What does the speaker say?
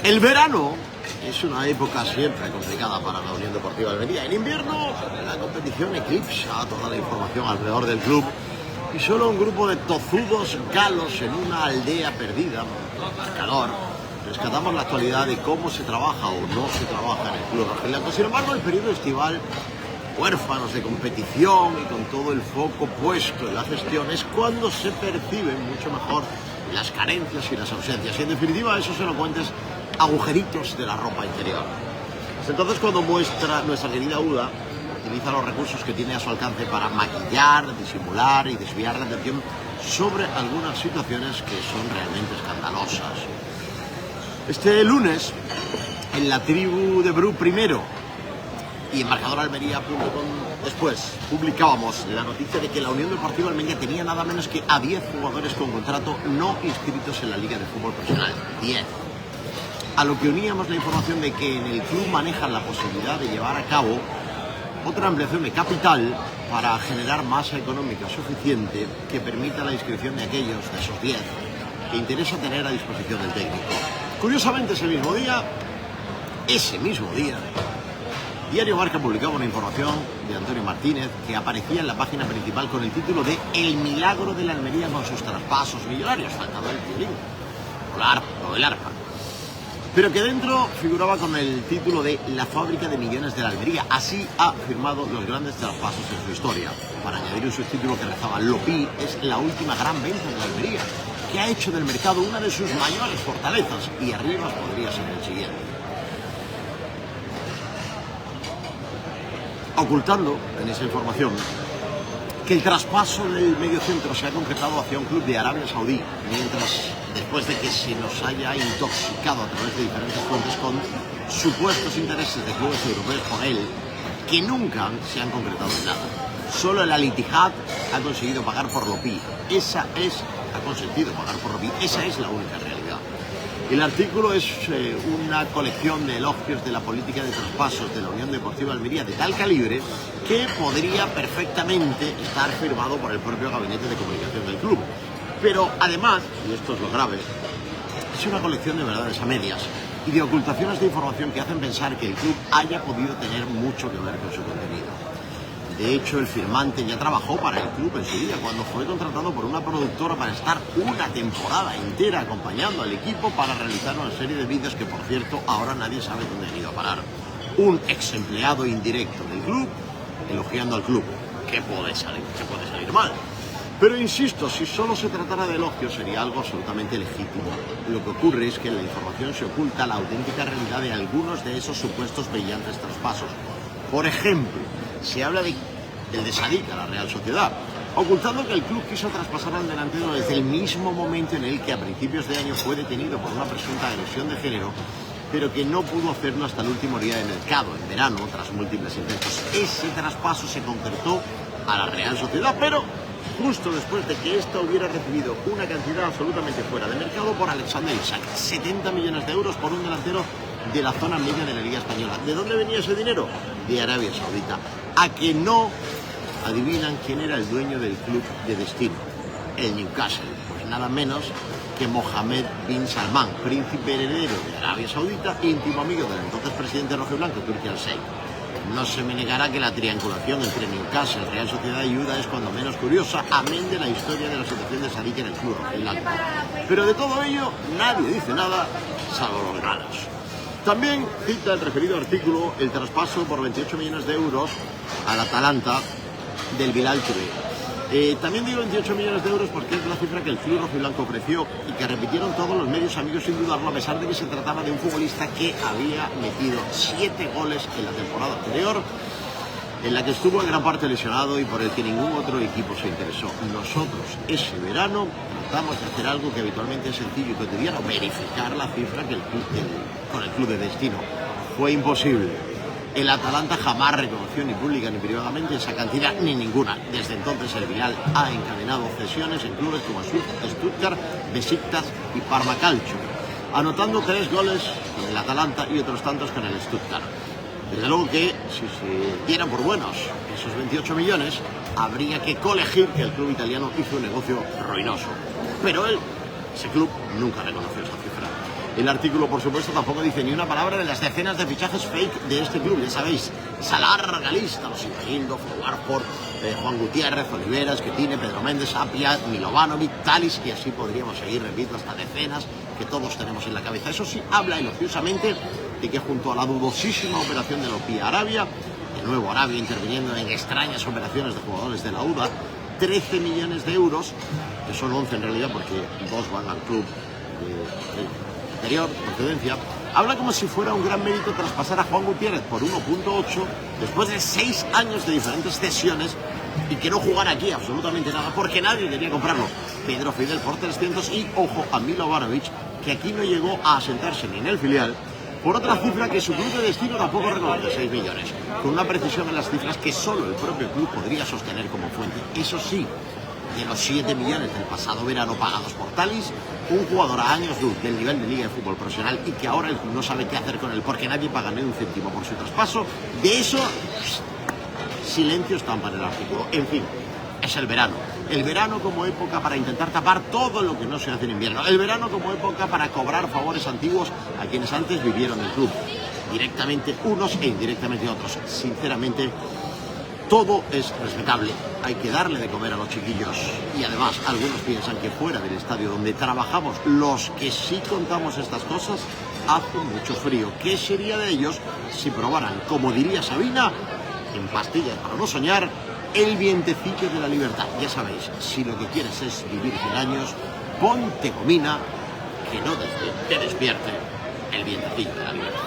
El verano es una época siempre complicada para la Unión Deportiva Almería. En invierno la competición eclipsa toda la información alrededor del club y solo un grupo de tozudos galos en una aldea perdida, pescador, rescatamos la actualidad de cómo se trabaja o no se trabaja en el club rojiblanco. Sin embargo, el periodo estival, huérfanos de competición y con todo el foco puesto en la gestión, es cuando se perciben mucho mejor las carencias y las ausencias. Y en definitiva, esos elocuentes agujeritos de la ropa interior. Es entonces cuando nuestra querida Uda utiliza los recursos que tiene a su alcance para maquillar, disimular y desviar la atención sobre algunas situaciones que son realmente escandalosas. Este lunes, en la tribu de Bru primero y en marcadoralmería.com después, publicábamos la noticia de que la Unión Deportiva Almería tenía nada menos que a 10 jugadores con contrato no inscritos en la Liga de Fútbol Profesional. 10. A lo que uníamos la información de que en el club manejan la posibilidad de llevar a cabo otra ampliación de capital para generar masa económica suficiente que permita la inscripción de aquellos, de esos 10, que interesa tener a disposición del técnico. Curiosamente, ese mismo día, Diario Marca publicaba una información de Antonio Martínez que aparecía en la página principal con el título de El milagro de la Almería con sus traspasos millonarios, faltando el violín, o el arpa. Pero que dentro figuraba con el título de La fábrica de millones de la Almería. Así ha firmado los grandes traspasos en su historia. Para añadir un subtítulo que rezaba: Lopi es la última gran venta de la Almería, que ha hecho del mercado una de sus mayores fortalezas, y arriba podría ser el siguiente. Ocultando en esa información que el traspaso del mediocentro se ha concretado hacia un club de Arabia Saudí, mientras después de que se nos haya intoxicado a través de diferentes fuentes con supuestos intereses de clubes europeos por él, que nunca se han concretado en nada. Solo el Al Ittihad ha conseguido pagar por Lopi. Esa es la única realidad. El artículo es una colección de elogios de la política de traspasos de la Unión Deportiva Almería de tal calibre que podría perfectamente estar firmado por el propio gabinete de comunicación del club. Pero además, y esto es lo grave, es una colección de verdades a medias y de ocultaciones de información que hacen pensar que el club haya podido tener mucho que ver con su contenido. De hecho, el firmante ya trabajó para el club en su día, cuando fue contratado por una productora para estar una temporada entera acompañando al equipo para realizar una serie de vídeos que, por cierto, ahora nadie sabe dónde han ido a parar. Un ex empleado indirecto del club elogiando al club. ¿Qué puede salir mal? Pero insisto, si solo se tratara de elogios sería algo absolutamente legítimo. Lo que ocurre es que en la información se oculta la auténtica realidad de algunos de esos supuestos brillantes traspasos. Por ejemplo, se habla del de Sadik a la Real Sociedad, ocultando que el club quiso traspasar al delantero desde el mismo momento en el que a principios de año fue detenido por una presunta agresión de género, pero que no pudo hacerlo hasta el último día de mercado, en verano, tras múltiples intentos. Ese traspaso se concretó a la Real Sociedad, pero justo después de que ésta hubiera recibido una cantidad absolutamente fuera de mercado por Alexander Isak, 70 millones de euros por un delantero de la zona media de la Liga Española. ¿De dónde venía ese dinero? De Arabia Saudita. ¿A que no adivinan quién era el dueño del club de destino? El Newcastle. Pues nada menos que Mohammed bin Salman, príncipe heredero de Arabia Saudita, íntimo amigo del entonces presidente rojiblanco, Turki Al-Sheikh. No se me negará que la triangulación entre Newcastle, Real Sociedad y UDA es cuando menos curiosa, amén de la historia de la situación de Sadik en el club rojiblanco. Pero de todo ello nadie dice nada, salvo los galos. También cita el referido artículo el traspaso por 28 millones de euros al Atalanta del Bilal TV. También digo 28 millones de euros porque es la cifra que el club rojiblanco ofreció y que repitieron todos los medios amigos sin dudarlo, a pesar de que se trataba de un futbolista que había metido 7 goles en la temporada anterior, en la que estuvo en gran parte lesionado y por el que ningún otro equipo se interesó. Nosotros ese verano tratamos de hacer algo que habitualmente es sencillo y cotidiano: verificar la cifra que con el club de destino. Fue imposible. El Atalanta jamás reconoció ni pública ni privadamente esa cantidad ni ninguna. Desde entonces el Bilal ha encadenado cesiones en clubes como Stuttgart, Besiktas y Parma Calcio, anotando 3 goles con el Atalanta y otros tantos con el Stuttgart. Desde luego que si se dieran por buenos esos 28 millones, habría que colegir que el club italiano hizo un negocio ruinoso. Pero ese club nunca reconoció esa cifra. El artículo, por supuesto, tampoco dice ni una palabra de las decenas de fichajes fake de este club. Ya sabéis, esa larga lista, los Ibrahimovic, Warford, Juan Gutiérrez, Oliveras, Ketine, Pedro Méndez, Apia, Milovanovic, Talis, y así podríamos seguir, repito, hasta decenas que todos tenemos en la cabeza. Eso sí, habla elogiosamente de que junto a la dudosísima operación de Lopia Arabia, de nuevo Arabia interviniendo en extrañas operaciones de jugadores de la UDA, 13 millones de euros, que son 11 en realidad porque 2 van al club de anterior procedencia, habla como si fuera un gran mérito traspasar a Juan Gutiérrez por 1.8 después de 6 años de diferentes cesiones y que no jugara aquí absolutamente nada porque nadie quería comprarlo. Pedro Fidel por 300 y, ojo, a Milovanovic, que aquí no llegó a asentarse ni en el filial, por otra cifra que su club de destino tampoco reconoce, 6 millones, con una precisión en las cifras que solo el propio club podría sostener como fuente. Eso sí, de los 7 millones del pasado verano pagados por Talis, un jugador a años luz del nivel de Liga de Fútbol Profesional y que ahora el club no sabe qué hacer con él porque nadie paga ni un céntimo por su traspaso, de eso, silencio estampa en el artículo. En fin, es el verano. El verano como época para intentar tapar todo lo que no se hace en invierno. El verano como época para cobrar favores antiguos a quienes antes vivieron el club. Directamente unos e indirectamente otros. Sinceramente, todo es respetable. Hay que darle de comer a los chiquillos. Y además, algunos piensan que fuera del estadio donde trabajamos, los que sí contamos estas cosas, hace mucho frío. ¿Qué sería de ellos si probaran, como diría Sabina, en pastillas para no soñar, el vientecillo de la libertad? Ya sabéis, si lo que quieres es vivir 100 años, ponte gomina, que no te despierte el vientecillo de la libertad.